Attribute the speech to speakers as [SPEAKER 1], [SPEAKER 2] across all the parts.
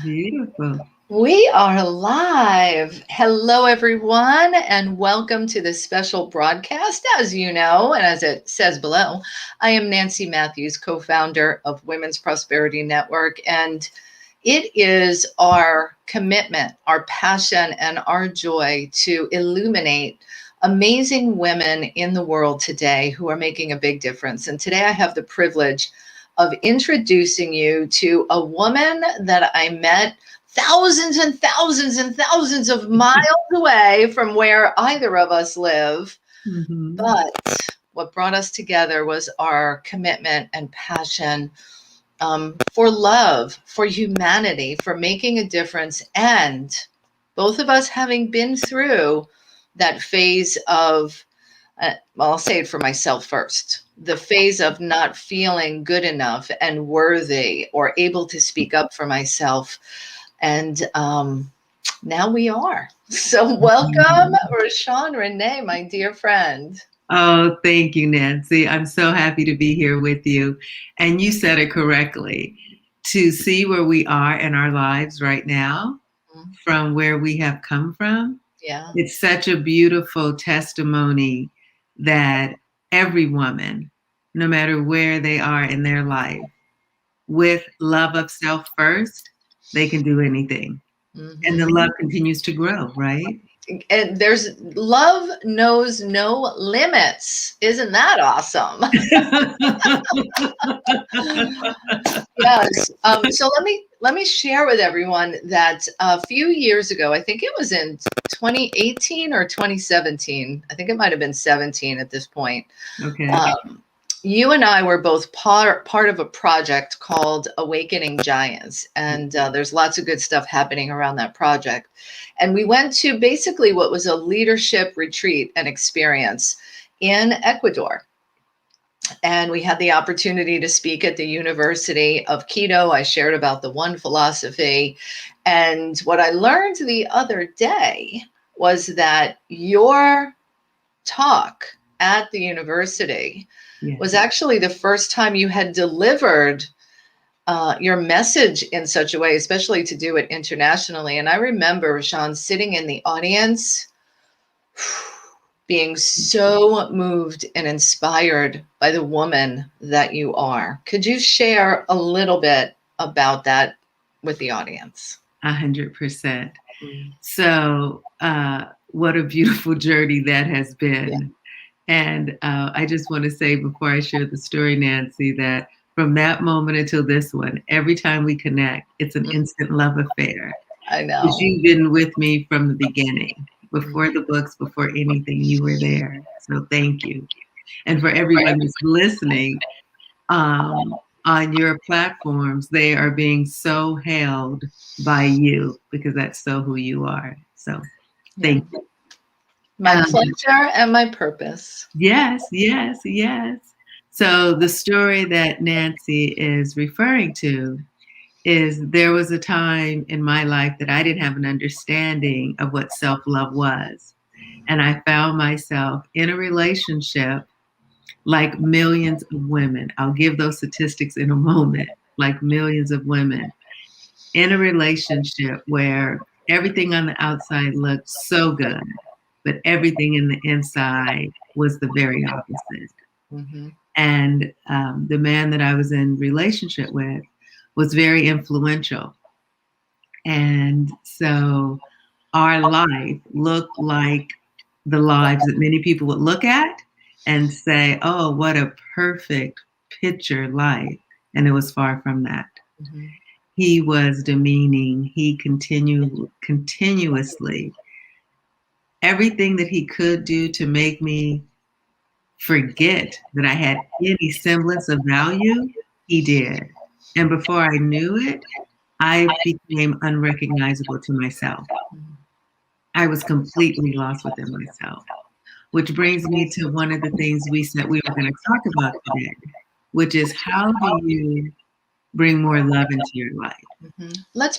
[SPEAKER 1] Beautiful.
[SPEAKER 2] We are live. Hello, everyone, and welcome to this special broadcast. As you know, and as it says below, I am Nancy Matthews, co founder of Women's Prosperity Network, and it is our commitment, our passion, and our joy to illuminate amazing women in the world today who are making a big difference. And today I have the privilege of introducing you to a woman that I met thousands and thousands and thousands of miles away from where either of us live.
[SPEAKER 1] Mm-hmm.
[SPEAKER 2] But what brought us together was our commitment and passion for love, for humanity, for making a difference, and both of us having been through that phase of, well, I'll say it for myself first, the phase of not feeling good enough and worthy or able to speak up for myself. And now we are. So welcome, RaShawn-Renee, my dear friend.
[SPEAKER 1] Oh, thank you, Nancy. I'm so happy to be here with you. And you said it correctly. To see where we are in our lives right now, from where we have come from,
[SPEAKER 2] Yeah.
[SPEAKER 1] it's such a beautiful testimony that every woman, no matter where they are in their life, with love of self first, they can do anything. And the love continues to grow, right?
[SPEAKER 2] And there's love knows no limits. Isn't that awesome? Yes. So let me share with everyone that a few years ago, I think it was in 2018 or 2017. I think it might have been 17 at this point.
[SPEAKER 1] Okay.
[SPEAKER 2] You and I were both part of a project called Awakening Giants, and there's lots of good stuff happening around that project. And we went to basically what was a leadership retreat and experience in Ecuador. And we had the opportunity to speak at the University of Quito. I shared about the one philosophy. And what I learned the other day was that your talk at the university was actually the first time you had delivered your message in such a way, especially to do it internationally. And I remember, Sean, sitting in the audience, being so moved and inspired by the woman that you are. Could you share a little bit about that with the audience?
[SPEAKER 1] 100%. So, what a beautiful journey that has been. Yeah. And I just want to say before I share the story, Nancy, that from that moment until this one, every time we connect, it's an instant love affair.
[SPEAKER 2] I know.
[SPEAKER 1] Because you've been with me from the beginning, before the books, before anything, you were there. So thank you. And for everyone who's listening on your platforms, they are being so held by you because that's so who you are. So thank you.
[SPEAKER 2] My pleasure and my purpose.
[SPEAKER 1] Yes, yes, yes. So the story that Nancy is referring to is there was a time in my life that I didn't have an understanding of what self-love was. And I found myself in a relationship like millions of women. I'll give those statistics in a moment, like millions of women in a relationship where everything on the outside looked so good, but everything in the inside was the very opposite. Mm-hmm. And the man that I was in relationship with was very influential. And so our life looked like the lives that many people would look at and say, oh, what a perfect picture life. And it was far from that. Mm-hmm. He was demeaning. He continuously, everything that he could do to make me forget that I had any semblance of value, he did. And before I knew it, I became unrecognizable to myself. I was completely lost within myself, which brings me to one of the things we said we were going to talk about today, which is how do you bring more love into your life?
[SPEAKER 2] Mm-hmm. Let's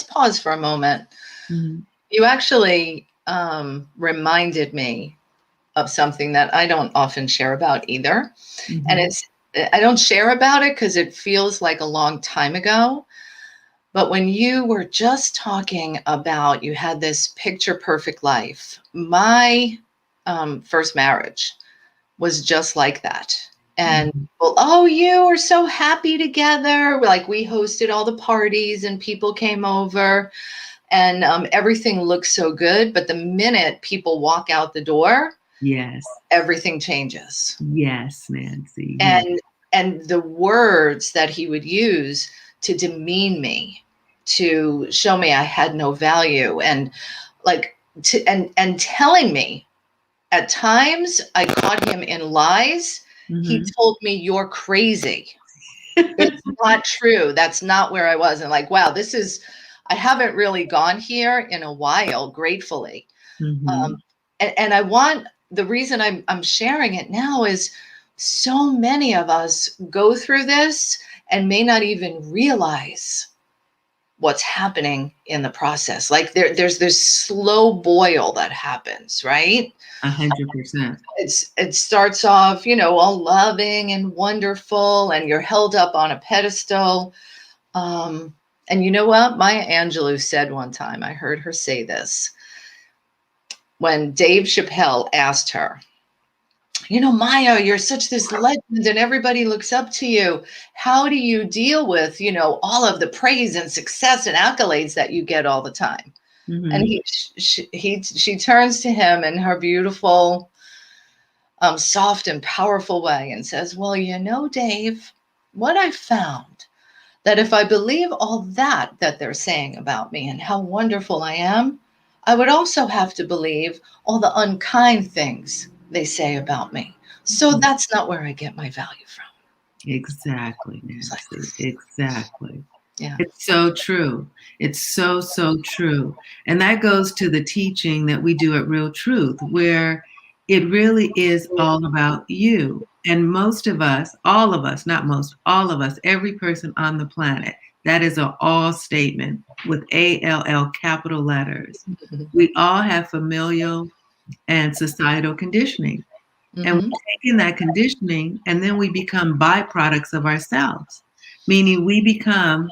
[SPEAKER 2] pause for a moment. Mm-hmm. You actually reminded me of something that I don't often share about either. Mm-hmm. And I don't share about it because it feels like a long time ago. But when you were just talking about you had this picture perfect life, my first marriage was just like that. And
[SPEAKER 1] Mhm.
[SPEAKER 2] well, oh, you were so happy together. Like we hosted all the parties and people came over and everything looked so good. But the minute people walk out the door,
[SPEAKER 1] Yes.
[SPEAKER 2] everything changes.
[SPEAKER 1] Yes, Nancy. Yes.
[SPEAKER 2] And the words that he would use to demean me, to show me I had no value, and like to and telling me at times I caught him in lies. He
[SPEAKER 1] Hmm.
[SPEAKER 2] told me you're crazy. It's not true. That's not where I was. And like, wow, this is I haven't really gone here in a while, gratefully. Um,
[SPEAKER 1] Hmm.
[SPEAKER 2] and I want the reason I'm sharing it now is so many of us go through this and may not even realize what's happening in the process. Like there's this slow boil that happens, right?
[SPEAKER 1] 100%.
[SPEAKER 2] It starts off, all loving and wonderful, and you're held up on a pedestal. Um, and you know what? Maya Angelou said one time, I heard her say this when Dave Chappelle asked her, Maya, you're such this legend and everybody looks up to you. How do you deal with, all of the praise and success and accolades that you get all the time? And
[SPEAKER 1] Hmm.
[SPEAKER 2] she turns to him in her beautiful, soft and powerful way and says, well, Dave, what I found that if I believe all that they're saying about me and how wonderful I am, I would also have to believe all the unkind things they say about me. So that's not where I get my value from.
[SPEAKER 1] Exactly,
[SPEAKER 2] It's like,
[SPEAKER 1] Nancy. Exactly.
[SPEAKER 2] yeah.
[SPEAKER 1] It's so true. It's so, so true. And that goes to the teaching that we do at Real Truth, where it really is all about you. And most of us, all of us, not most, all of us, every person on the planet, that is an all statement with ALL capital letters. We all have familial and societal conditioning. And we
[SPEAKER 2] Mm-hmm.
[SPEAKER 1] take in that conditioning and then we become byproducts of ourselves, meaning we become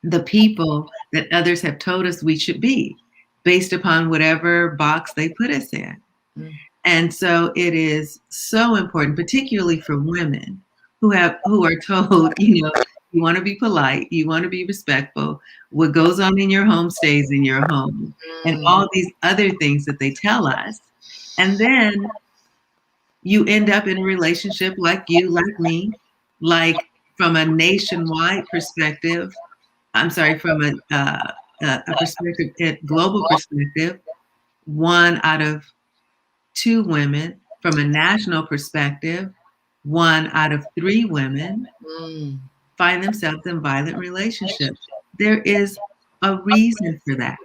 [SPEAKER 1] the people that others have told us we should be based upon whatever box they put us in. And so it is so important, particularly for women who are told, you want to be polite, you want to be respectful. What goes on in your home stays in your home, and
[SPEAKER 2] Mm-hmm.
[SPEAKER 1] all these other things that they tell us. And then you end up in a relationship like you, like me, like from a nationwide perspective. I'm sorry, from a perspective, a global perspective, one out of two women. From a national perspective, one out of three women
[SPEAKER 2] Mm.
[SPEAKER 1] find themselves in violent relationships. There is a reason for that.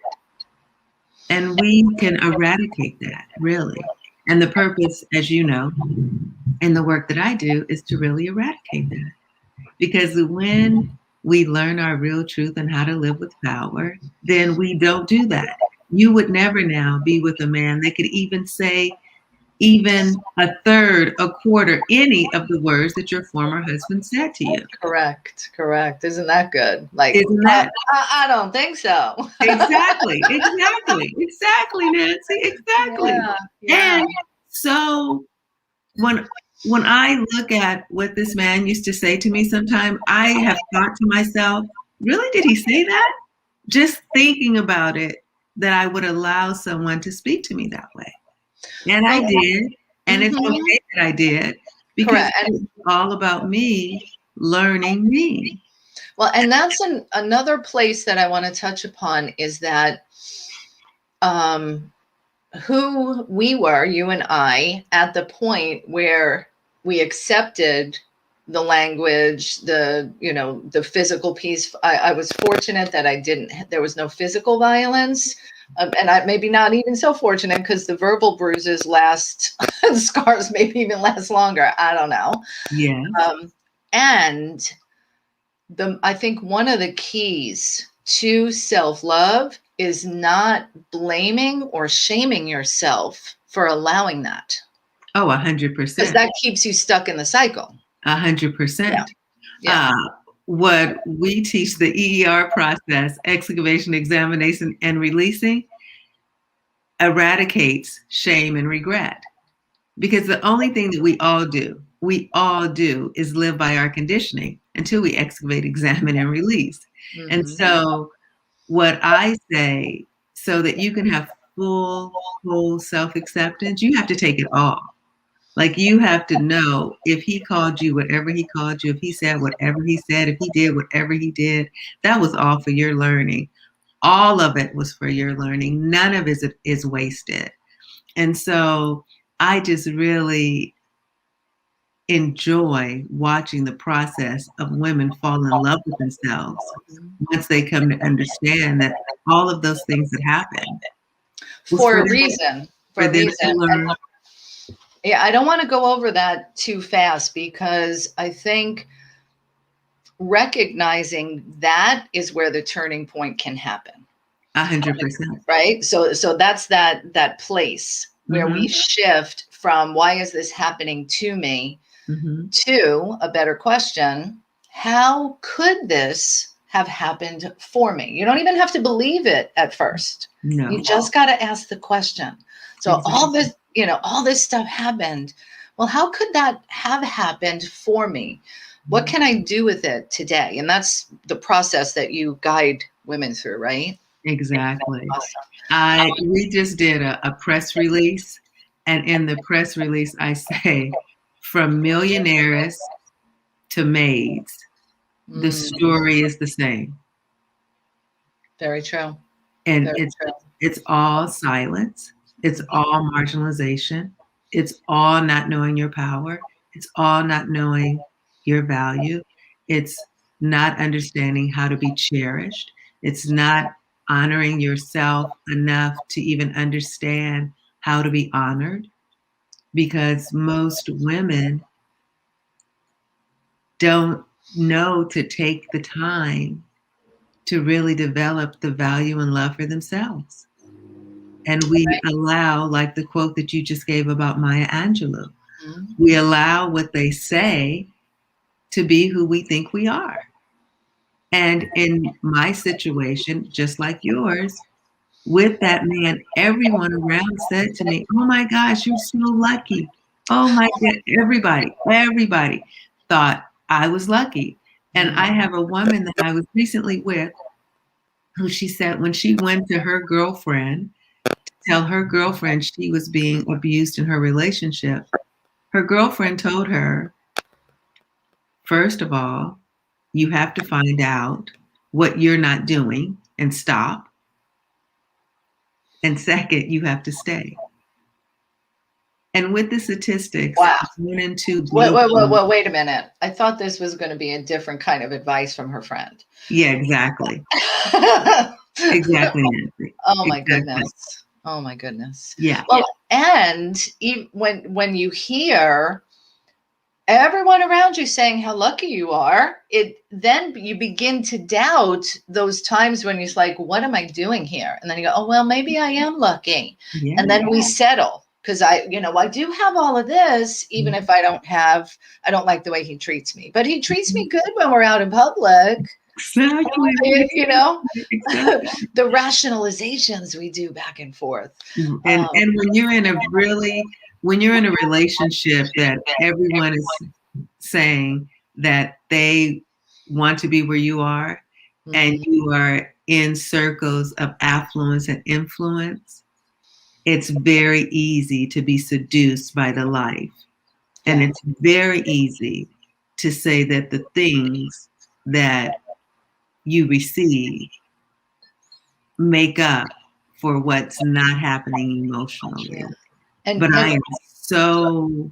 [SPEAKER 1] And we can eradicate that, really. And the purpose, as you know, in the work that I do, is to really eradicate that. Because when we learn our real truth and how to live with power, then we don't do that. You would never now be with a man that could even say even a third, a quarter, any of the words that your former husband said to you.
[SPEAKER 2] Correct. Isn't that good? Like,
[SPEAKER 1] Isn't that
[SPEAKER 2] I don't think so.
[SPEAKER 1] exactly, exactly, exactly, Nancy, exactly.
[SPEAKER 2] Yeah, yeah.
[SPEAKER 1] And so when when I look at what this man used to say to me sometime, I have thought to myself, really, did he say that? Just thinking about it, that I would allow someone to speak to me that way. And I
[SPEAKER 2] Well,
[SPEAKER 1] did. And it's
[SPEAKER 2] mhm.
[SPEAKER 1] okay that I did because
[SPEAKER 2] Correct.
[SPEAKER 1] it's all about me learning me.
[SPEAKER 2] And that's another place that I want to touch upon is that um, who we were, you and I, at the point where we accepted the language, the physical piece. I was fortunate that there was no physical violence. And I maybe not even so fortunate because the verbal bruises last, the scars maybe even last longer. I don't know.
[SPEAKER 1] Yes.
[SPEAKER 2] And I think one of the keys to self-love is not blaming or shaming yourself for allowing that,
[SPEAKER 1] Oh,
[SPEAKER 2] because
[SPEAKER 1] 100%.
[SPEAKER 2] that keeps you stuck in the cycle. Yeah.
[SPEAKER 1] 100%.
[SPEAKER 2] Yeah.
[SPEAKER 1] what we teach, the EER process, excavation, examination, and releasing, eradicates shame and regret. Because the only thing that we all do is live by our conditioning until we excavate, examine, and release. And
[SPEAKER 2] Mm-hmm.
[SPEAKER 1] so what I say, so that you can have full, whole self-acceptance, you have to take it all. Like you have to know if he called you whatever he called you, if he said whatever he said, if he did whatever he did, that was all for your learning. All of it was for your learning. None of it is wasted. And so I just really enjoy watching the process of women fall in love with themselves once they come to understand that all of those things that happened was
[SPEAKER 2] For a reason. For
[SPEAKER 1] for
[SPEAKER 2] a
[SPEAKER 1] them to
[SPEAKER 2] reason.
[SPEAKER 1] learn.
[SPEAKER 2] Yeah, I don't want to go over that too fast because I think recognizing that is where the turning point can happen.
[SPEAKER 1] 100%.
[SPEAKER 2] Right? So that's that place where we shift from why is this happening to me to a better question. How could this have happened for me? You don't even have to believe it at first.
[SPEAKER 1] No.
[SPEAKER 2] You just got to ask the question. So
[SPEAKER 1] Exactly.
[SPEAKER 2] all this stuff happened. Well, how could that have happened for me? What can I do with it today? And that's the process that you guide women through, right?
[SPEAKER 1] Exactly.
[SPEAKER 2] Awesome.
[SPEAKER 1] We just did a press release, and in the press release, I say, from millionaires to maids, the story is the same.
[SPEAKER 2] Very true.
[SPEAKER 1] And
[SPEAKER 2] Very true.
[SPEAKER 1] it's all silence. It's all marginalization. It's all not knowing your power. It's all not knowing your value. It's not understanding how to be cherished. It's not honoring yourself enough to even understand how to be honored, because most women don't know to take the time to really develop the value and love for themselves. And we allow, like the quote that you just gave about Maya Angelou, we allow what they say to be who we think we are. And in my situation, just like yours, with that man, everyone around said to me, "Oh my gosh, you're so lucky." Oh my God, everybody thought I was lucky. And I have a woman that I was recently with who she said when she went to her girlfriend to tell her girlfriend she was being abused in her relationship, her girlfriend told her, first of all, you have to find out what you're not doing and stop. And second, you have to stay. And with the statistics,
[SPEAKER 2] wow.
[SPEAKER 1] 1 in 2.
[SPEAKER 2] Wait a minute. I thought this was going to be a different kind of advice from her friend.
[SPEAKER 1] Yeah, exactly. Exactly, Nancy.
[SPEAKER 2] Oh my goodness. Oh my goodness.
[SPEAKER 1] Yeah.
[SPEAKER 2] Well, and even when you hear everyone around you saying how lucky you are, then you begin to doubt those times when you're like, what am I doing here? And then you go, oh, well, maybe I am lucky. Yeah. And then we settle. Because I do have all of this, even if I don't like the way he treats me. But he treats me good when we're out in public.
[SPEAKER 1] Exactly.
[SPEAKER 2] Exactly. The rationalizations we do back and forth.
[SPEAKER 1] And when you're in a relationship that everyone is saying that they want to be where you are, and you are in circles of affluence and influence, it's very easy to be seduced by the life. And it's very easy to say that the things that you receive make up for what's not happening emotionally. But I am so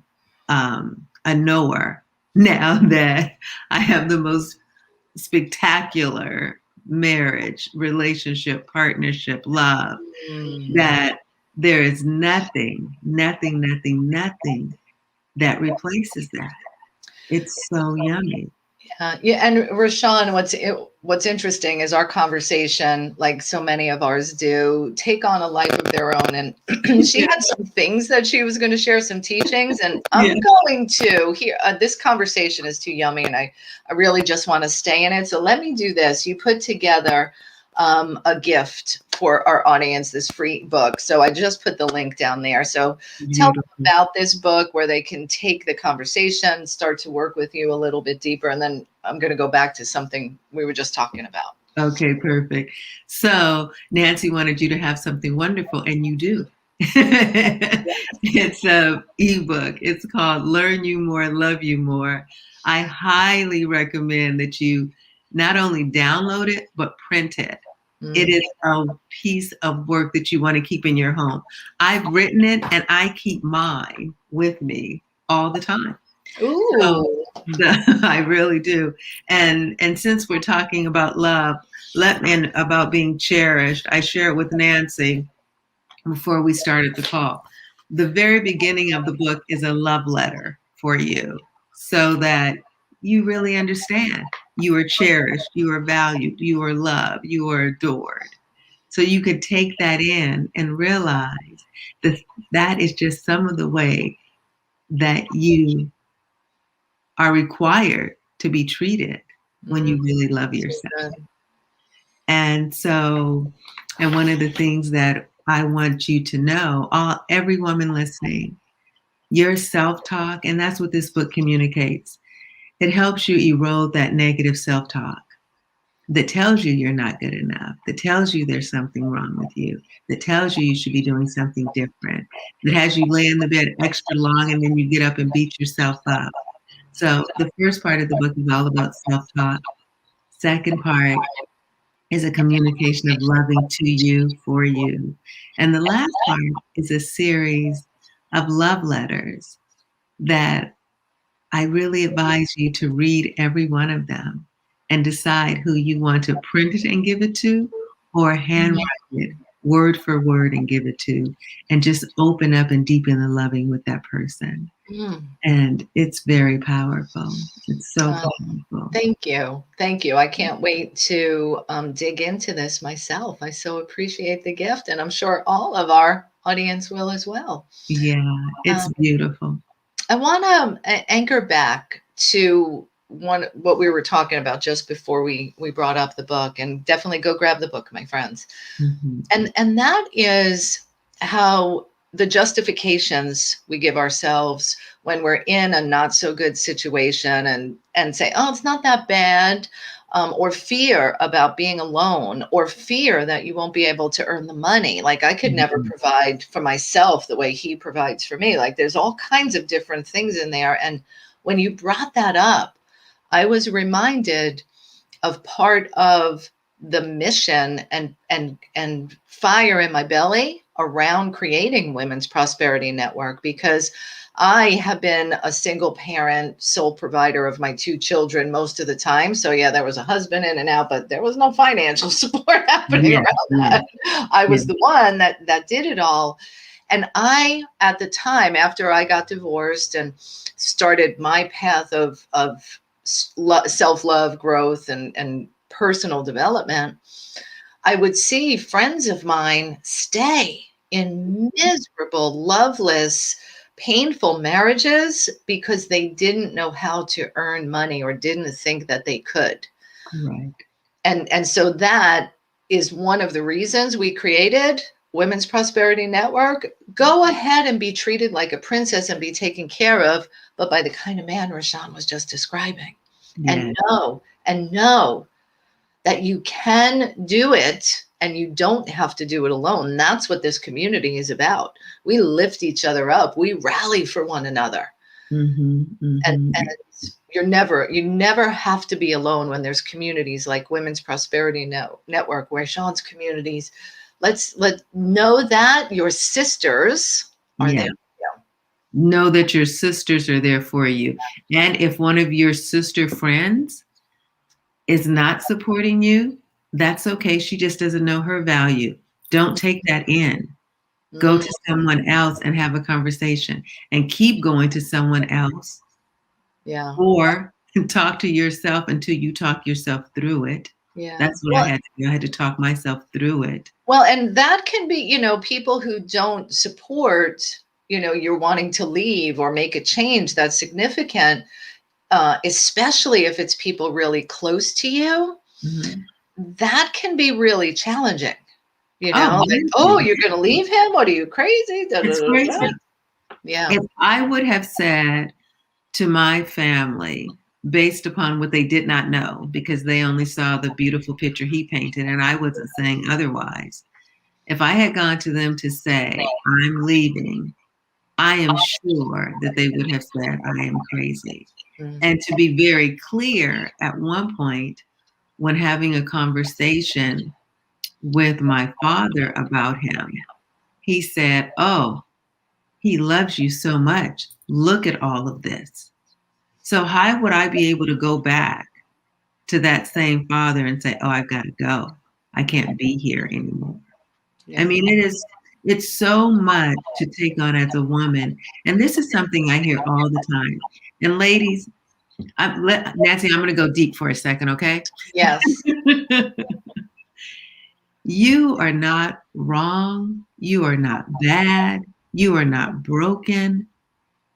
[SPEAKER 1] a knower now that I have the most spectacular marriage, relationship, partnership, love, that there is nothing that replaces that. It's so yummy.
[SPEAKER 2] Yeah, and RaShawn, what's interesting is our conversation, like so many of ours do, take on a life of their own. And she
[SPEAKER 1] Yeah.
[SPEAKER 2] had some things that she was going to share, some teachings, and
[SPEAKER 1] Yeah.
[SPEAKER 2] I'm going to here. This conversation is too yummy, and I really just want to stay in it. So let me do this. You put together a gift for our audience, this free book. So I just put the link down there. So tell them
[SPEAKER 1] Beautiful.
[SPEAKER 2] about this book where they can take the conversation, start to work with you a little bit deeper. And then I'm going to go back to something we were just talking about.
[SPEAKER 1] Okay, perfect. So Nancy wanted you to have something wonderful, and you do. It's a ebook. It's called Learn You More, Love You More. I highly recommend that you not only download it, but print it. It
[SPEAKER 2] Mm.
[SPEAKER 1] is a piece of work that you want to keep in your home. I've written it and I keep mine with me all the time. So
[SPEAKER 2] Ooh.
[SPEAKER 1] I really do. And since we're talking about love, and about being cherished, I share it with Nancy before we started the call. The very beginning of the book is a love letter for you so that you really understand you are cherished, you are valued, you are loved, you are adored. So you could take that in and realize that that is just some of the way that you are required to be treated when
[SPEAKER 2] Mm.
[SPEAKER 1] you really love
[SPEAKER 2] So
[SPEAKER 1] yourself.
[SPEAKER 2] good.
[SPEAKER 1] And so, and one of the things that I want you to know, every woman listening, your self-talk, and that's what this book communicates. It helps you erode that negative self-talk that tells you you're not good enough, that tells you there's something wrong with you, that tells you you should be doing something different, that has you lay in the bed extra long and then you get up and beat yourself up. So the first part of the book is all about self-talk. Second part is a communication of loving to you, for you. And the last part is a series of love letters that I really advise you to read every one of them and decide who you want to print it and give it to, or handwrite it word for word and give it to, and just open up and deepen the loving with that person.
[SPEAKER 2] Mm.
[SPEAKER 1] And it's very powerful. It's so
[SPEAKER 2] Oh,
[SPEAKER 1] powerful.
[SPEAKER 2] thank you. Thank you. I can't wait to dig into this myself. I so appreciate the gift, and I'm sure all of our audience will as well.
[SPEAKER 1] Yeah, it's
[SPEAKER 2] Um,
[SPEAKER 1] beautiful.
[SPEAKER 2] I want to anchor back to what we were talking about just before we brought up the book, and definitely go grab the book, my friends.
[SPEAKER 1] Mm-hmm.
[SPEAKER 2] And that is how the justifications we give ourselves when we're in a not so good situation and say, oh, it's not that bad, or fear about being alone, or fear that you won't be able to earn the money. Like I could never
[SPEAKER 1] Mm-hmm.
[SPEAKER 2] provide for myself the way he provides for me. Like there's all kinds of different things in there. And when you brought that up, I was reminded of part of the mission and fire in my belly around creating Women's Prosperity Network, because I have been a single parent, sole provider of my two children most of the time. So yeah, there was a husband in and out, but there was no financial support happening
[SPEAKER 1] Yeah,
[SPEAKER 2] around
[SPEAKER 1] yeah,
[SPEAKER 2] that. I
[SPEAKER 1] yeah.
[SPEAKER 2] was the one that did it all. And I, at the time, after I got divorced and started my path of self-love, growth, and personal development, I would see friends of mine stay in miserable, loveless, painful marriages because they didn't know how to earn money or didn't think that they could.
[SPEAKER 1] Right.
[SPEAKER 2] And so that is one of the reasons we created Women's Prosperity Network. Go ahead and be treated like a princess and be taken care of, but by the kind of man RaShawn was just describing.
[SPEAKER 1] Yeah.
[SPEAKER 2] And know that you can do it and you don't have to do it alone. That's what this community is about. We lift each other up. We rally for one another.
[SPEAKER 1] Mm-hmm. Mm-hmm.
[SPEAKER 2] And you never have to be alone when there's communities like Women's Prosperity Network, where Sean's communities, let know that your sisters are
[SPEAKER 1] Yeah.
[SPEAKER 2] there.
[SPEAKER 1] Know that your sisters are there for you. And if one of your sister friends is not supporting you, that's okay. She just doesn't know her value. Don't take that in. Go
[SPEAKER 2] Mm,
[SPEAKER 1] to someone else and have a conversation and keep going to someone else,
[SPEAKER 2] yeah.
[SPEAKER 1] or talk to yourself until you talk yourself through it.
[SPEAKER 2] Yeah.
[SPEAKER 1] That's what I had to do. I had to talk myself through it.
[SPEAKER 2] Well, and that can be, people who don't support, you're wanting to leave or make a change that's significant, especially if it's people really close to you,
[SPEAKER 1] Mhm.
[SPEAKER 2] that can be really challenging.
[SPEAKER 1] Oh,
[SPEAKER 2] Like,
[SPEAKER 1] very,
[SPEAKER 2] oh, you're going to leave him? What are you, crazy? Da, da,
[SPEAKER 1] it's
[SPEAKER 2] da, da.
[SPEAKER 1] crazy.
[SPEAKER 2] Yeah.
[SPEAKER 1] If I would have said to my family, based upon what they did not know, because they only saw the beautiful picture he painted, and I wasn't saying otherwise. If I had gone to them to say, I'm leaving, I am sure that they would have said, I am crazy.
[SPEAKER 2] Mm.
[SPEAKER 1] And to be very clear, at one point, when having a conversation with my father about him, he said, oh, he loves you so much. Look at all of this. So, how would I be able to go back to that same father and say, oh, I've got to go? I can't be here anymore. I
[SPEAKER 2] Yeah.
[SPEAKER 1] mean, it's so much to take on as a woman. And this is something I hear all the time. And ladies, Nancy, I'm going to go deep for a second, okay?
[SPEAKER 2] Yes.
[SPEAKER 1] You are not wrong. You are not bad. You are not broken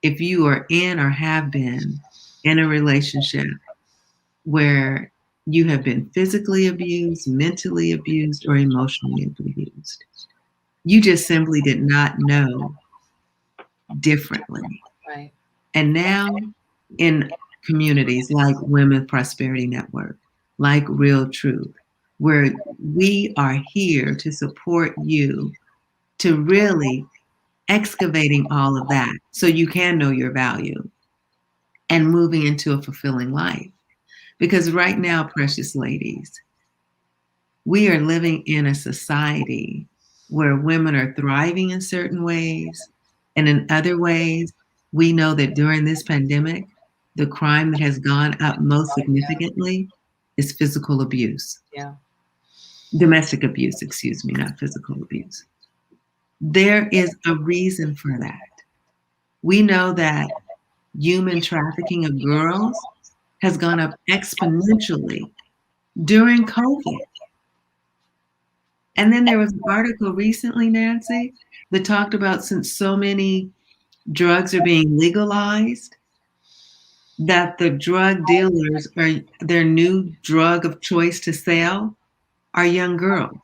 [SPEAKER 1] if you are in or have been in a relationship where you have been physically abused, mentally abused, or emotionally abused. You just simply did not know differently.
[SPEAKER 2] Right.
[SPEAKER 1] And now, in communities like Women Prosperity Network, like Real Truth, where we are here to support you to really excavating all of that so you can know your value and moving into a fulfilling life. Because right now, precious ladies, we are living in a society where women are thriving in certain ways, and in other ways, we know that during this pandemic, the crime that has gone up most significantly is physical abuse,
[SPEAKER 2] Yeah.
[SPEAKER 1] domestic abuse, excuse me, not physical abuse. There is a reason for that. We know that human trafficking of girls has gone up exponentially during COVID. And then there was an article recently, Nancy, that talked about since so many drugs are being legalized, that the drug dealers are their new drug of choice to sell are young girls.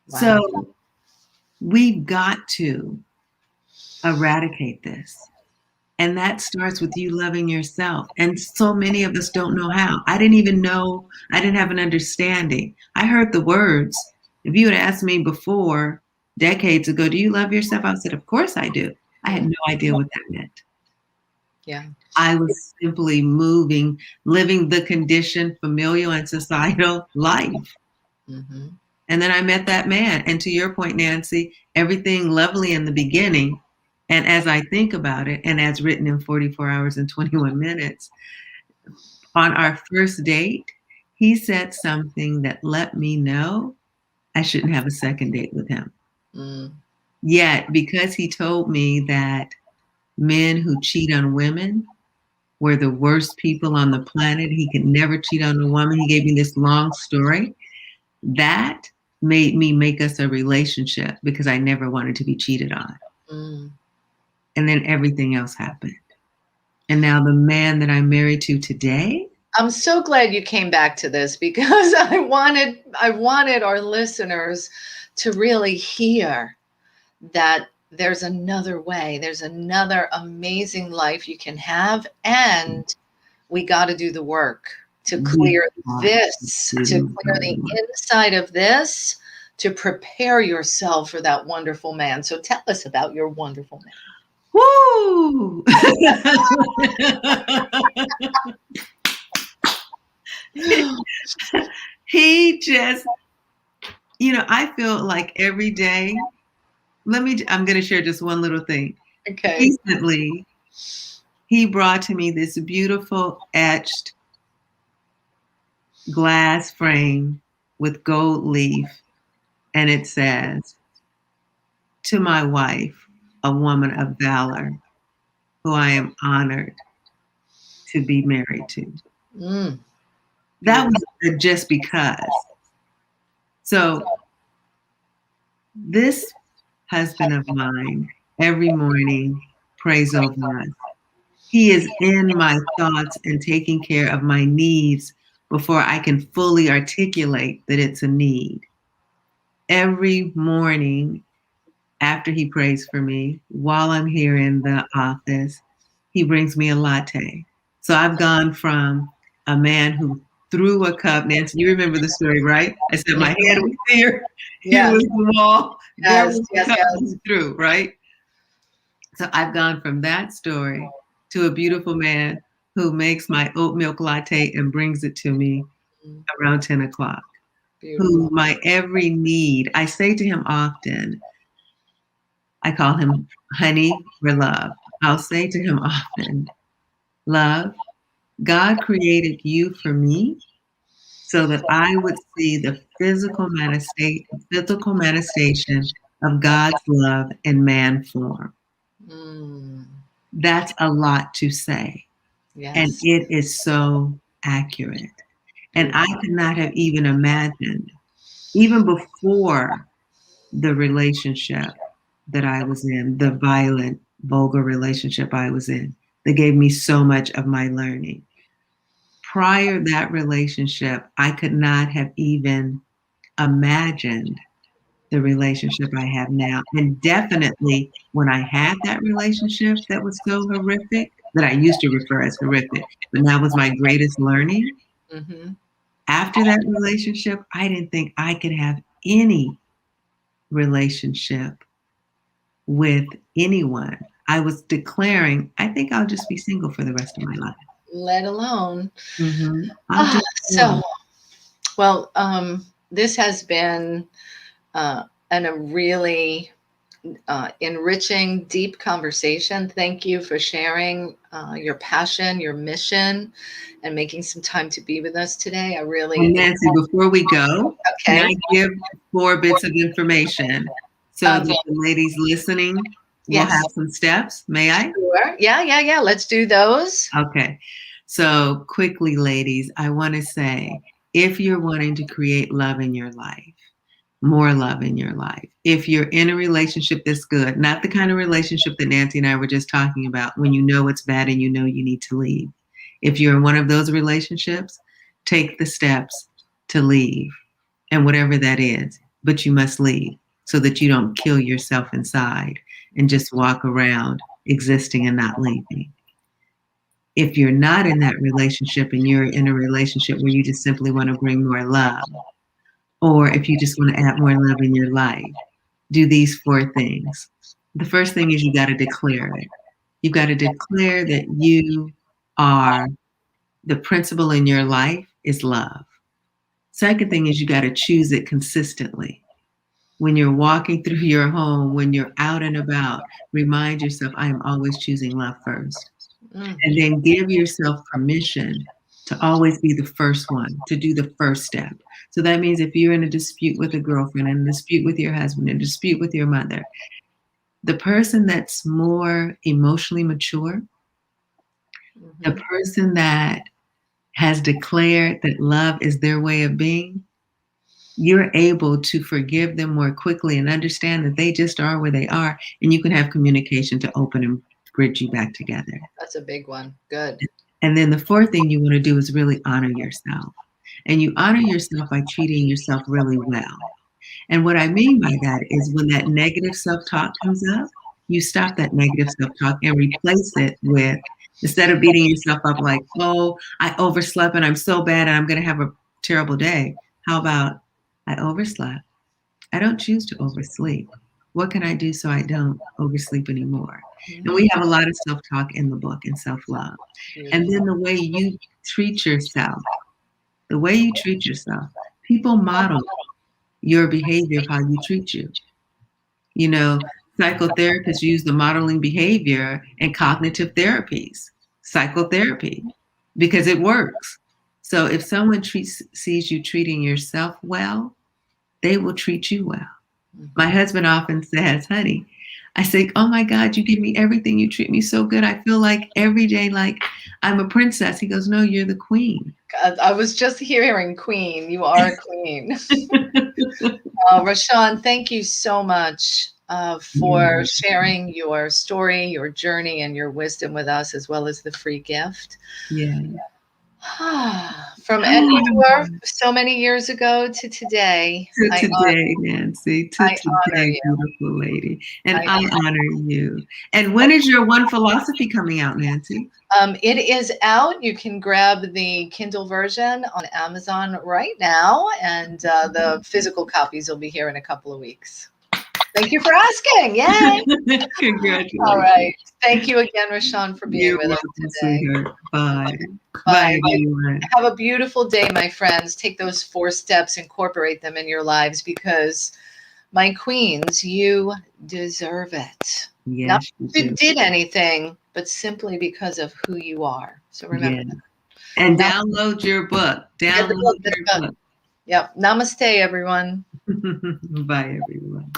[SPEAKER 2] Wow.
[SPEAKER 1] So we've got to eradicate this. And that starts with you loving yourself. And so many of us don't know how. I didn't even know, I didn't have an understanding. I heard the words. If you had asked me before, decades ago, do you love yourself? I said, of course I do. I had
[SPEAKER 2] Mm.
[SPEAKER 1] no idea what that meant.
[SPEAKER 2] Yeah.
[SPEAKER 1] I was simply moving, living the conditioned familial and societal life.
[SPEAKER 2] Mm-hmm.
[SPEAKER 1] And then I met that man. And to your point, Nancy, everything lovely in the beginning. And as I think about it, and as written in 44 hours and 21 minutes, on our first date, he said something that let me know I shouldn't have a second date with him.
[SPEAKER 2] Mm.
[SPEAKER 1] Yet, because he told me that men who cheat on women were the worst people on the planet, he could never cheat on a woman. He gave me this long story. That made me make us a relationship because I never wanted to be cheated on.
[SPEAKER 2] Mm.
[SPEAKER 1] And then everything else happened. And now the man that I'm married to today.
[SPEAKER 2] I'm so glad you came back to this because I wanted our listeners to really hear that there's another way. There's another amazing life you can have, and we got to do the work to clear this, to clear the inside of this, to prepare yourself for that wonderful man. So tell us about your wonderful man.
[SPEAKER 1] Woo! He just, I feel like every day, I'm going to share just one little thing.
[SPEAKER 2] Okay.
[SPEAKER 1] Recently, he brought to me this beautiful etched glass frame with gold leaf, and it says, to my wife, a woman of valor, who I am honored to be married to.
[SPEAKER 2] Mm.
[SPEAKER 1] That was just because. So this husband of mine every morning prays over us. He is in my thoughts and taking care of my needs before I can fully articulate that it's a need. Every morning after he prays for me, while I'm here in the office, he brings me a latte. So I've gone from a man who threw a cup. Nancy, you remember the story, right? I said my head was here, here
[SPEAKER 2] Yes,
[SPEAKER 1] was the wall, there
[SPEAKER 2] yes,
[SPEAKER 1] was the
[SPEAKER 2] yes,
[SPEAKER 1] cup
[SPEAKER 2] yes.
[SPEAKER 1] he threw, right? So I've gone from that story to a beautiful man who makes my oat milk latte and brings it to me
[SPEAKER 2] Mm,
[SPEAKER 1] around 10 o'clock, who
[SPEAKER 2] beautiful.
[SPEAKER 1] my every need, I say to him often, I call him honey or love. I'll say to him often, love, God created you for me so that I would see the physical manifestation of God's love in man form.
[SPEAKER 2] Mm,
[SPEAKER 1] That's a lot to say. And
[SPEAKER 2] yes,
[SPEAKER 1] it is so accurate. And I
[SPEAKER 2] beautiful.
[SPEAKER 1] could not have even imagined, even before the relationship that I was in, the violent, vulgar relationship I was in, that gave me so much of my learning. Prior to that relationship, I could not have even imagined the relationship I have now. And definitely when I had that relationship that was so horrific, that I used to refer as horrific, but that was my greatest learning.
[SPEAKER 2] Hmm.
[SPEAKER 1] After that relationship, I didn't think I could have any relationship with anyone. I was declaring, I think I'll just be single for the rest of my life.
[SPEAKER 2] Let alone.
[SPEAKER 1] I'll
[SPEAKER 2] Ah,
[SPEAKER 1] just
[SPEAKER 2] so, well, this has been a really enriching, deep conversation. Thank you for sharing your passion, your mission, and making some time to be with us today. I
[SPEAKER 1] And
[SPEAKER 2] really,
[SPEAKER 1] Nancy, before we go, can
[SPEAKER 2] okay.
[SPEAKER 1] I give 4 bits of information so that
[SPEAKER 2] Okay.
[SPEAKER 1] the ladies listening will
[SPEAKER 2] Yes.
[SPEAKER 1] have some steps? May I?
[SPEAKER 2] Sure. Yeah, yeah, yeah. Let's do those.
[SPEAKER 1] Okay. So, quickly, ladies, I want to say if you're wanting to create love in your life, more love in your life, if you're in a relationship that's good, not the kind of relationship that Nancy and I were just talking about, when you know it's bad and you know you need to leave. If you're in one of those relationships, take the steps to leave and whatever that is, but you must leave so that you don't kill yourself inside and just walk around existing and not leaving. If you're not in that relationship and you're in a relationship where you just simply want to bring more love, or if you just want to add more love in your life, do these 4 things. The first thing is you got to declare it. You've got to declare that you are the principle in your life is love. Second thing is you got to choose it consistently. When you're walking through your home, when you're out and about, remind yourself, I am always choosing love first.
[SPEAKER 2] Mm,
[SPEAKER 1] And then give yourself permission to always be the first one, to do the first step. So that means if you're in a dispute with a girlfriend, in a dispute with your husband, in a dispute with your mother, the person that's more emotionally mature, the
[SPEAKER 2] mhm.
[SPEAKER 1] person that has declared that love is their way of being, you're able to forgive them more quickly and understand that they just are where they are, and you can have communication to open and bridge you back together.
[SPEAKER 2] That's a big one. Good.
[SPEAKER 1] And then the fourth thing you want to do is really honor yourself. And you honor yourself by treating yourself really well. And what I mean by that is when that negative self talk comes up, you stop that negative self talk and replace it with, instead of beating yourself up like, oh, I overslept and I'm so bad and I'm going to have a terrible day. How about I overslept? I don't choose to oversleep. What can I do so I don't oversleep anymore? And
[SPEAKER 2] Mm,
[SPEAKER 1] we have a lot of self talk in the book and self love. And
[SPEAKER 2] beautiful.
[SPEAKER 1] then the way you treat yourself, the way you treat yourself, people model your behavior of how you treat you. You know, psychotherapists use the modeling behavior in cognitive therapies, psychotherapy, because it works. So if someone sees you treating yourself well, they will treat you well. My
[SPEAKER 2] Mhm.
[SPEAKER 1] husband often says, honey, I say, oh my God, you give me everything. You treat me so good. I feel like every day, like I'm a princess. He goes, no, you're the queen.
[SPEAKER 2] I was just hearing queen. You are a queen. RaShawn, thank you so much for
[SPEAKER 1] Yeah.
[SPEAKER 2] sharing your story, your journey, and your wisdom with us, as well as the free gift.
[SPEAKER 1] Yeah.
[SPEAKER 2] From Ecuador so many years ago to today,
[SPEAKER 1] To today, Nancy, to
[SPEAKER 2] I honor
[SPEAKER 1] today,
[SPEAKER 2] you.
[SPEAKER 1] beautiful lady. And
[SPEAKER 2] I
[SPEAKER 1] I honor you. And when is your One Philosophy coming out, Nancy?
[SPEAKER 2] It is out. You can grab the Kindle version on Amazon right now, and the physical copies will be here in a couple of weeks. Thank you for asking. Yay! All
[SPEAKER 1] Congratulations.
[SPEAKER 2] right. Thank you again, RaShawn, for being
[SPEAKER 1] You're
[SPEAKER 2] with us
[SPEAKER 1] welcome,
[SPEAKER 2] today.
[SPEAKER 1] sweetheart. Bye. Bye,
[SPEAKER 2] Bye.
[SPEAKER 1] everyone.
[SPEAKER 2] Have a beautiful day, my friends. Take those 4 steps, incorporate them in your lives, because my queens, you deserve it. Not
[SPEAKER 1] Yes, you
[SPEAKER 2] because you
[SPEAKER 1] do.
[SPEAKER 2] did anything, but simply because of who you are. So remember
[SPEAKER 1] Yeah.
[SPEAKER 2] that.
[SPEAKER 1] And
[SPEAKER 2] Now,
[SPEAKER 1] download your book.
[SPEAKER 2] get the
[SPEAKER 1] Download
[SPEAKER 2] book. Get
[SPEAKER 1] your
[SPEAKER 2] the book.
[SPEAKER 1] book.
[SPEAKER 2] Yep. Namaste, everyone.
[SPEAKER 1] Bye, everyone.